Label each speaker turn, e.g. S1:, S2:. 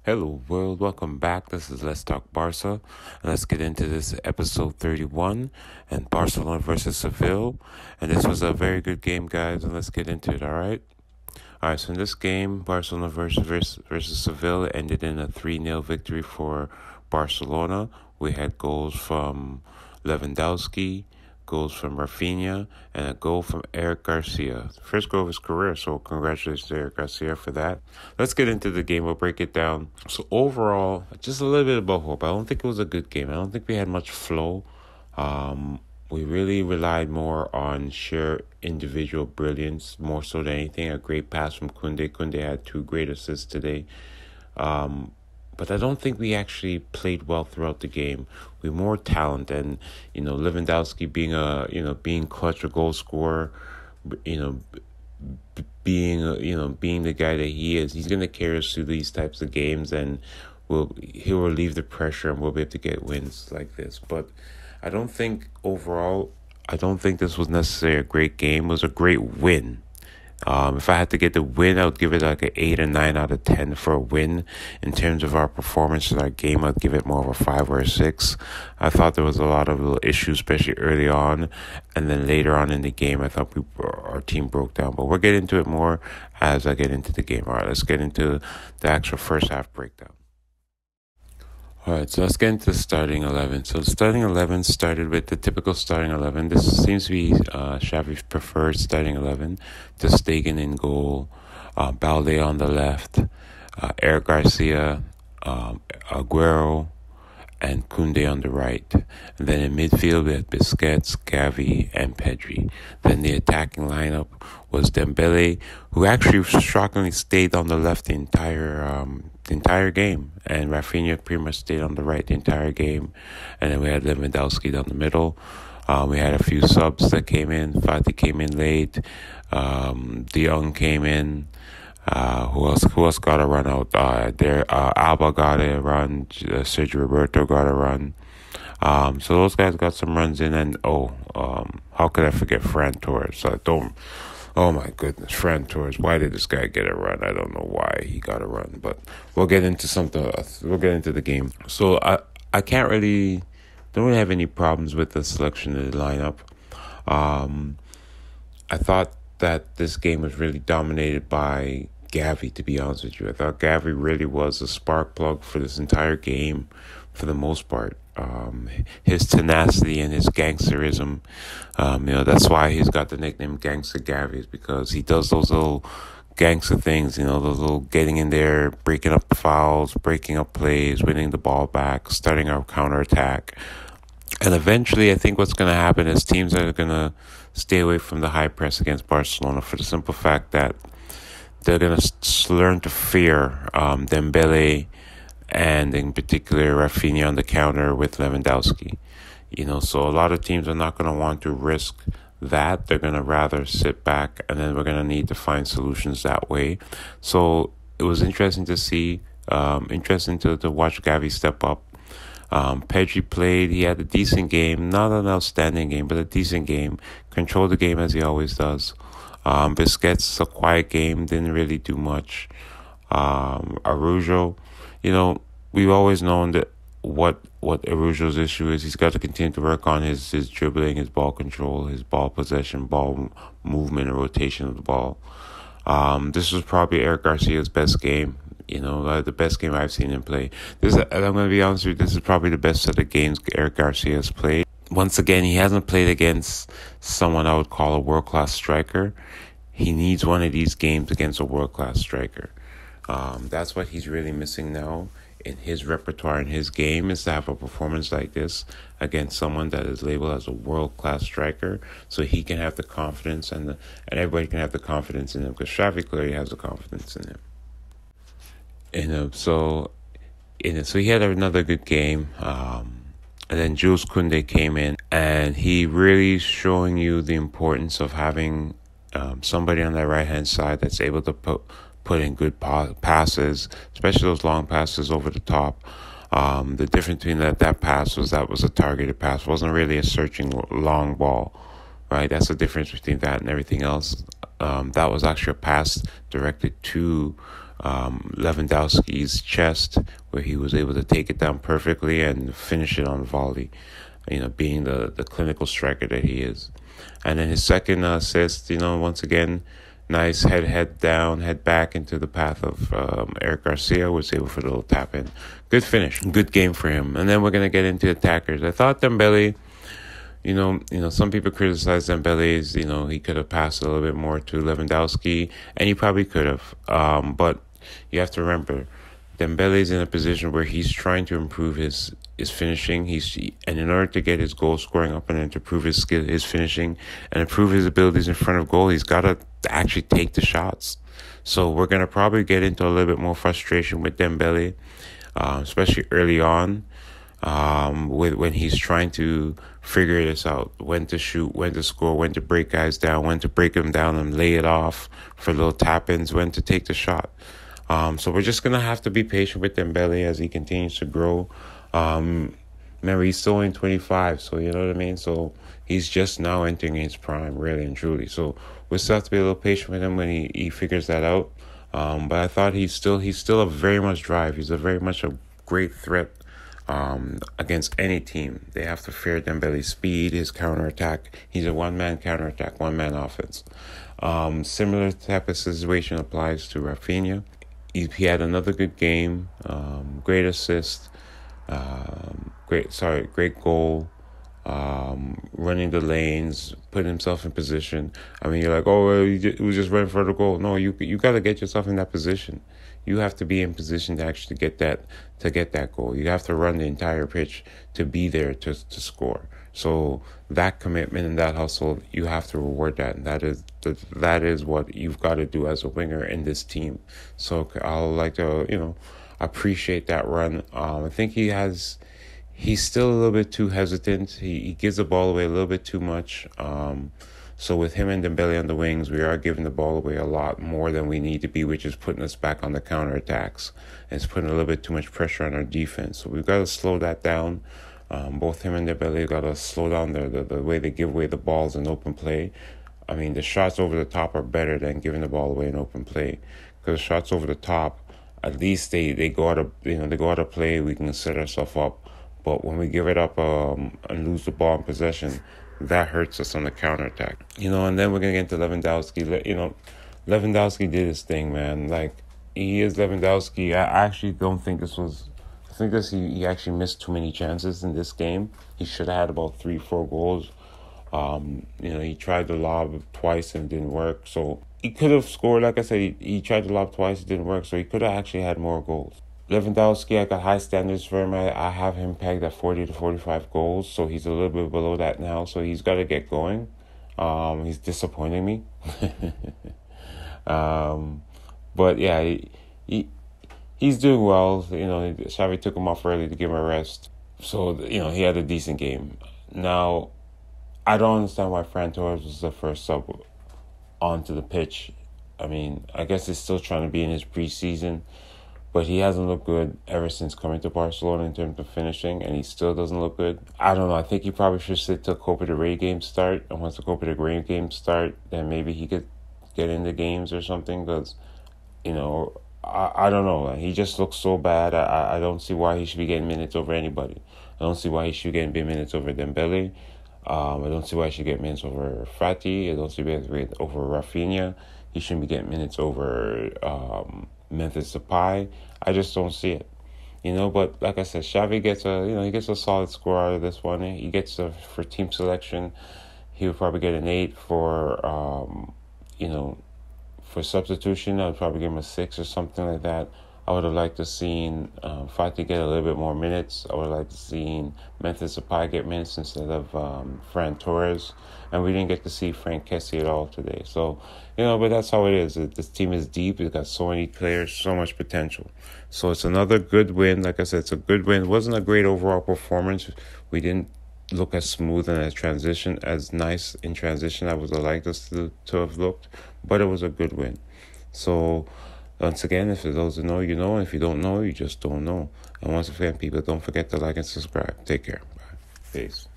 S1: Hello world, welcome back. This is Let's Talk Barca. And let's get into this episode 31 and Barcelona versus Seville. And this was a very good game, guys, and let's get into it, alright? Alright, so in this game, Barcelona versus Seville ended in a 3-0 victory for Barcelona. We had goals from Lewandoski, goals from Raphinha, and a goal from Eric Garcia. First goal of his career, so congratulations to Eric Garcia for that. Let's get into the game. We'll break it down. So overall, just a little bit about hope. I don't think it was a good game. I don't think we had much flow. We really relied more on sheer individual brilliance, more so than anything. A great pass from Koundé. Koundé had 2 great assists today. But I don't think we actually played well throughout the game. We're more talent, and Lewandoski being clutch, a goal scorer, being the guy that he is. He's gonna carry us through these types of games, and he will relieve the pressure, and we'll be able to get wins like this. But I don't think this was necessarily a great game. It was a great win. If I had to get the win, I would give it like an 8 or 9 out of 10 for a win. In terms of our performance in our game, I'd give it more of a 5 or a 6. I thought there was a lot of little issues, especially early on, and then later on in the game, I thought our team broke down. But we'll get into it more as I get into the game. All right, let's get into the actual first half breakdown. All right, so let's get into the starting 11. So the starting 11 started with the typical starting 11. This seems to be Xavi's preferred starting 11. Ter Stegen in goal, Balde on the left, Eric Garcia, Aguero, and Koundé on the right. And then in midfield, we had Busquets, Gavi, and Pedri. Then the attacking lineup was Dembele, who actually shockingly stayed on the left the entire game, and Raphinha pretty much stayed on the right the entire game. And then we had Lewandoski down the middle. We had a few subs that came in. Fati came in late. De Jong came in. Who else got a run out there? Alba got a run. Sergio Roberto got a run. So those guys got some runs in, and how could I forget Fran Torres? Oh my goodness, Fran Torres. Why did this guy get a run? I don't know why he got a run, but we'll get into something. We'll get into the game. So I don't really have any problems with the selection of the lineup. I thought that this game was really dominated by Gavi, to be honest with you. I thought Gavi really was a spark plug for this entire game for the most part. His tenacity and his gangsterism, that's why he's got the nickname Gangster Gavi, is because he does those little gangster things, those little getting in there, breaking up fouls, breaking up plays, winning the ball back, starting our counterattack. And eventually, I think what's going to happen is teams are going to stay away from the high press against Barcelona for the simple fact that they're going to learn to fear Dembele, and in particular Raphinha on the counter with Lewandoski. So a lot of teams are not going to want to risk that. They're going to rather sit back, and then we're going to need to find solutions that way. So it was interesting to see, interesting to watch Gavi step up. Pedri played. He had a decent game, not an outstanding game, but a decent game. Controlled the game as he always does. Busquets, a quiet game, didn't really do much. Araujo, we've always known that what Araujo's issue is. He's got to continue to work on his dribbling, his ball control, his ball possession, ball movement, and rotation of the ball. This was probably Eric Garcia's best game. The best game I've seen him play. I'm going to be honest with you, this is probably the best set of games Eric Garcia has played. Once again, he hasn't played against someone I would call a world-class striker. He needs one of these games against a world-class striker. That's what he's really missing now in his repertoire, in his game, is to have a performance like this against someone that is labeled as a world-class striker, so he can have the confidence and everybody can have the confidence in him, because Xavi clearly has the confidence in him. So he had another good game. And then Jules Koundé came in, and he really showing you the importance of having somebody on that right-hand side that's able to put in good passes, especially those long passes over the top. The difference between that pass was a targeted pass. It wasn't really a searching long ball, right? That's the difference between that and everything else. That was actually a pass directed to Lewandowski's chest, where he was able to take it down perfectly and finish it on volley, being the clinical striker that he is. And then his second assist, once again, nice head down, head back into the path of Eric Garcia, was able for the little tap in. Good finish, good game for him. And then we're going to get into attackers. I thought Dembele, some people criticize Dembele's, he could have passed a little bit more to Lewandowski, and he probably could have. But you have to remember, Dembele's in a position where he's trying to improve his finishing. And in order to get his goal scoring up and then to improve his skill, his finishing, and improve his abilities in front of goal, he's got to actually take the shots. So we're going to probably get into a little bit more frustration with Dembele, especially early on, when he's trying to figure this out, when to shoot, when to score, when to break guys down, when to break them down and lay it off for little tap-ins, when to take the shot. So we're just going to have to be patient with Dembele as he continues to grow. Remember, he's still only 25, so you know what I mean? So he's just now entering his prime, really and truly. So we'll still have to be a little patient with him when he figures that out. But I thought he's still a very much drive. He's a very much a great threat against any team. They have to fear Dembele's speed, his counterattack. He's a one-man counterattack, one-man offense. Similar type of situation applies to Raphinha. He had another good game, great assist, great goal, running the lanes, putting himself in position. I mean, you're like, he was just running for the goal. No, you got to get yourself in that position. You have to be in position to actually get that goal. You have to run the entire pitch to be there to score. So that commitment and that hustle, you have to reward that, and that is what you've got to do as a winger in this team. So I'll like to appreciate that run. I think he's still a little bit too hesitant. He gives the ball away a little bit too much. So with him and Dembele on the wings, we are giving the ball away a lot more than we need to be, which is putting us back on the counterattacks. And it's putting a little bit too much pressure on our defense. So we've got to slow that down. Both him and Dembele got to slow down the way they give away the balls in open play. I mean, the shots over the top are better than giving the ball away in open play. Because shots over the top, at least they go out of play. We can set ourselves up. But when we give it up and lose the ball in possession, that hurts us on the counterattack. And then we're going to get into Lewandowski. Lewandowski did his thing, man. Like, he is Lewandowski. I actually don't think this was... I think he actually missed too many chances in this game. He should have had about 3-4 goals. He tried to lob twice and it didn't work. So he could have scored. Like I said, he tried to lob twice, it didn't work. So he could have actually had more goals. Lewandowski, I got high standards for him. I have him pegged at 40 to 45 goals, so he's a little bit below that now. So he's got to get going. He's disappointing me. But yeah, he's doing well. Xavi took him off early to give him a rest. So, he had a decent game. Now, I don't understand why Ferran Torres was the first sub onto the pitch. I mean, I guess he's still trying to be in his preseason. But he hasn't looked good ever since coming to Barcelona in terms of finishing, and he still doesn't look good. I don't know. I think he probably should sit till Copa del Rey games start. And once the Copa del Rey games start, then maybe he could get into games or something. Because, I don't know. He just looks so bad. I don't see why he should be getting minutes over anybody. I don't see why he should be getting minutes over Dembele. I don't see why he should get minutes over Fati. I don't see why he should get over Raphinha. He shouldn't be getting minutes over... Memphis Depay. I just don't see it, But like I said, Xavi gets a solid score out of this one. He gets for team selection. He would probably get an 8 for for substitution. I'd probably give him a 6 or something like that. I would have liked to seen Fati get a little bit more minutes. I would have liked to seen Memphis Depay get minutes instead of Ferran Torres. And we didn't get to see Frank Kessie at all today. So, but that's how it is. This team is deep. It's got so many players, so much potential. So it's another good win. Like I said, it's a good win. It wasn't a great overall performance. We didn't look as smooth and as nice in transition as I would have liked us to have looked. But it was a good win. So... once again, if for those who know, and if you don't know, you just don't know. And once again, people, don't forget to like and subscribe. Take care. Bye. Peace.